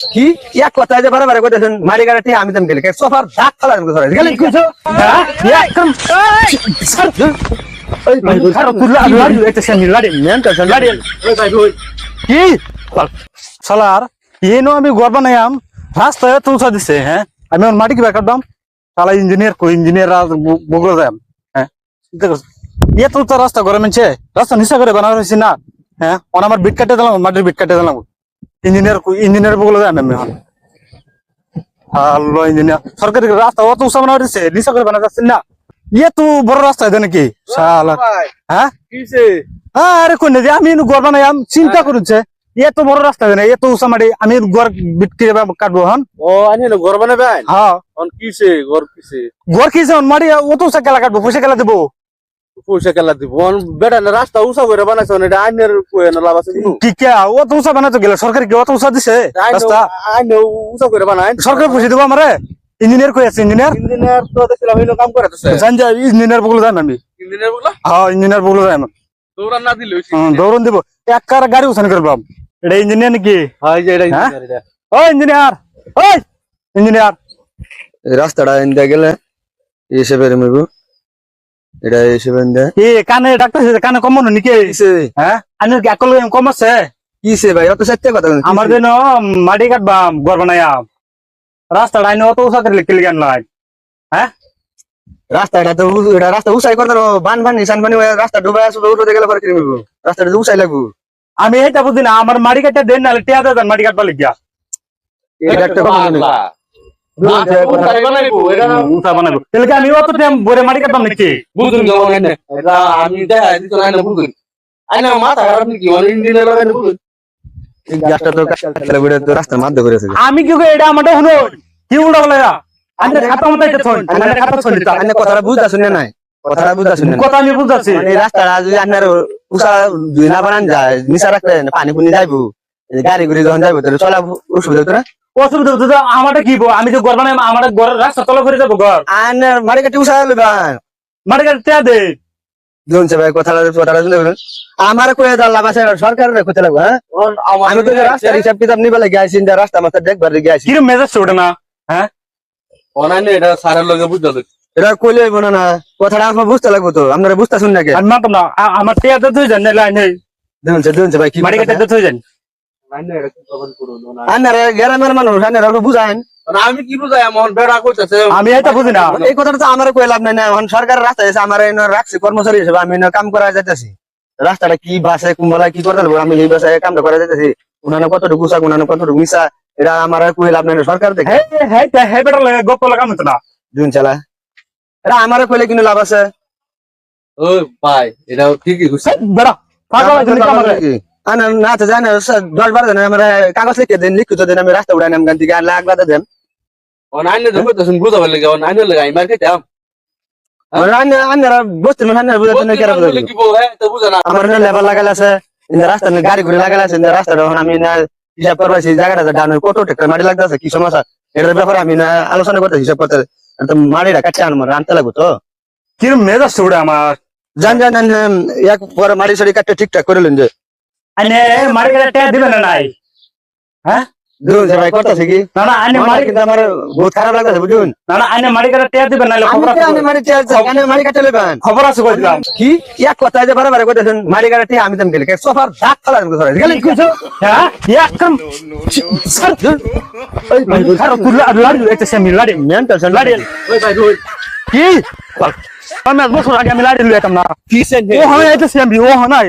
কি এক কথায় যে বারবার কইতেছেন মারি গাড়ি আমি তেম গেলে সোফার দাঁত ফালা গেলেন কিছু হ্যাঁ একদম স্যার ওই ভাই খারাপ কুলা লাড়ি একটা সেমি লাড়ি মেন্টাল লাড়ি ওই ভাই ওই কি শালার এনো আমি ঘর বানাইয়াম রাস্তায় তুলসা দিছে হ্যাঁ আমি ওর মাটি কি বেকার দাম শালা ইঞ্জিনিয়ার কো ইঞ্জিনিয়ার বগল যাম হ্যাঁ দেখো এ তো রাস্তা করে মেনছে রাস্তা নিচা করে বানানো হইছে না হ্যাঁ ওন আমার বিট কাটে দিলাম মাটির বিট কাটে দিলাম ইঞ্জিনিয়ার বগল যাম আমি হ্যালো ইঞ্জিনিয়ার সরকারি রাস্তা অত উঁচা বানানো হইছে নিচা করে বানানো যাচ্ছে না এ তো বড় রাস্তা এটা নাকি শালা হ্যাঁ কিছে আরে কোন যে আমি ঘর বানাইয়াম চিন্তা করছে এত বড় রাস্তা দেয় না এত উঁচা মাটি আমি ঘর বিটকে কাটবো হন ও আনি না ঘর বানাবেন হ্যাঁ অন কিছে ঘর কিছে ঘর কিছে মাটি অত উঁচা কেলা কাটবো পয়সা কেলা দেবো পয়সা কেলা দিব অন বেটা না রাস্তা উঁচা করে বানাইছ না এটা আইনের কোয়ে না লাভ আছে কি কে অত উঁচা বানাতে গেলে সরকার কি অত উঁচা দিছে রাস্তা আইনে উঁচা করে বানাই সরকার পয়সা দেবো আমারে ইঞ্জিনিয়ার কই আছে ইঞ্জিনিয়ার ইঞ্জিনিয়ার তো দেখলাম হইলো কাম করে আছে জান যা ইঞ্জিনিয়ার বগুলো যাই আমি ইঞ্জিনিয়ার বলা হ্যাঁ ইঞ্জিনিয়ার বগুলো যাই দৌড়ান না দিলে দৌড়ন দিব এক কার গাড়ি উঠান করলাম এটা ইঞ্জিনিয়ার নাকি হয় যে এটা ও ইঞ্জিনিয়ার ওই ইঞ্জিনিয়ার রাস্তাটা ইন্দা গেলে এসে বের মইবো এটা এসে বেন্দা কি কানে ডাক্তার কানে কম নাকি কিছে হ্যাঁ আমি একল কম আছে কিছে ভাই অত সত্যি কথা আমার দিন মাটি কাটবাম ঘর বানাইয়াম রাস্তাটা আইন অত উঁচা করে লিখে লিখান লাই হ্যাঁ রাস্তাটা তো এটা রাস্তা উঁচাই করতে বান বান নিশান বানি রাস্তা ডুবে আসবে উঠতে গেলে পরে কি মইবো রাস্তাটা উঁচাই লাগবো আমি এইটা বুঝি না আমার মাটি কাটতে দেন নাহলে টিয়া দেন মাটি কাটবা লিখিয়া এটা একটা কথা উঁচা বানাইবো তাহলে আমি অত টাইম বরে মাটি কাটবাম নাকি বুঝুন এটা আমি দেখা দিত না বুঝুন আইনা মাথা খারাপ নাকি অন ইঞ্জিনিয়ার লাগাই বুঝুন এই গাছটা তো কাটলে বড় তো রাস্তার মধ্যে করে আছে আমি কি এটা আমারটা শুনো কি উল্টা বলে আন্নে খাতা মতো এটা থন আন্নে খাতা থন দিতা আইনা কথাটা বুঝতা শুনে নাই কথাটা বুঝতা শুনে কথা আমি বুঝাচ্ছি এই রাস্তাটা যদি আপনার উষা দুই না বানান যায় নিচা রাখলে পানি পুনি যাইবো গাড়ি ঘুরে যখন যাইবো তাহলে চলা অসুবিধা হতো না অসুবিধা হতো আমারটা কি আমি যে ঘর বানাই আমার ঘরের রাস্তা তলা করে যাবো ঘর আইনার মারি কাটি উষা লইবান মাটি কাটতে টিয়া দে দুনছে ভাই কথাটা শুনে বলেন আমার কয়ে দাও লাভ আছে সরকারের কইতে লাগবে হ্যাঁ আমি তো রাস্তার হিসাব কিতাব নিবা লাগি আইছি রাস্তা মাথা দেখবার লাগি আইছি কিরম মেজাজ ওঠে না হ্যাঁ অনাইনে এটা সারের লগে বুঝতে এটা কইলে হইব না কথাটা আপনার বুঝতে লাগবো তো আপনারা বুঝতে শুন নাকি আমি মানতাম না আমার টিয়া দিতে হয়ে যান নাহলে আইনে দুনছে ভাই কি মাটি কাটতে দিতে হয়ে যান আনারে গ্রামের মানুষ আনারা বুঝায়েন আমি কি বুঝাই এমন বেড়া কইতাছে আমি এটা বুঝি না এই কথাটা তো আমার কই লাভ নাই না এখন সরকারের রাস্তা এসে আমার এনে রাখছে কর্মচারী হিসেবে আমি এনে কাম করা যাইতেছি রাস্তাটা কি বাসায় কুম্বলায় কি করতে লাগবে আমি এই বাসায় কামটা করা যাইতেছি উনানে কতটুকু উঁচা উনানে কতটুকু মিশা এটা আমার কই লাভ নাই না সরকার দেখে হ্যাঁ বেটা গপ্প লাগাম না জুন চালা এটা আমার কইলে কিন্তু লাভ আছে ও ভাই এটা ঠিকই কইছে বেটা ফাঁকা আনা না তো জানা 10-12 দিন আমরা কাগজ লিখে দেন লিখিত দেন আমি রাস্তা উড়াই নাম গান থেকে লাখ বাদা দেন অনাইনে তো কইতাছেন বুঝাবার লাগে অনাইনে লাগাই মার খাইতাম আনারা বসতে মানে বুঝাতে না কেরা বুঝাতে কি বল হ্যাঁ তো বুঝা না আমার না লেবার লাগাল আছে ইন রাস্তা গাড়ি ঘুরে লাগাল আছে ইন রাস্তা আমি না হিসাব করবাছি জায়গাটা ডাউন কত টাকা মাটি লাগতেছে কি সমস্যা এটার ব্যাপারে আমি না আলোচনা করতে হিসাব করতে তো মাটিটা কাটতে আনতে লাগবো তো কিরম মেজাজ ওঠে আমার জান এক পরে মাটি সারি কাটতে ঠিকঠাক করে লেন যে আইনে মাটি কাটতে টিয়া দিবে না নাই হ্যাঁ দুন যে ভাই করতেছে কি না না আইনে মাটি কিন্তু আমার বহুত খারাপ লাগতেছে বুঝুন না না আইনে মাটি কাটতে টিয়া দিবে না আমি মাটি চাইছি আমি মাটি কাটতে লইবেন খবর আছে কই দিলাম কি এক কথায় যে বারবার কইতেছেন মারি গাড়ি আমি তেম গেলে সোফার দাঁত ফালা গেলেন কিছু হ্যাঁ একদম স্যার ওই ভাই খারাপ কুলা লাড়ি একটা সেমি লাড়ি মেন্টাল লাড়ি ওই ভাই ওই কি আমি বছর আগে আমি লাড়ি লইতাম না কি সেন ও হয় এটা সেমি ও হয় না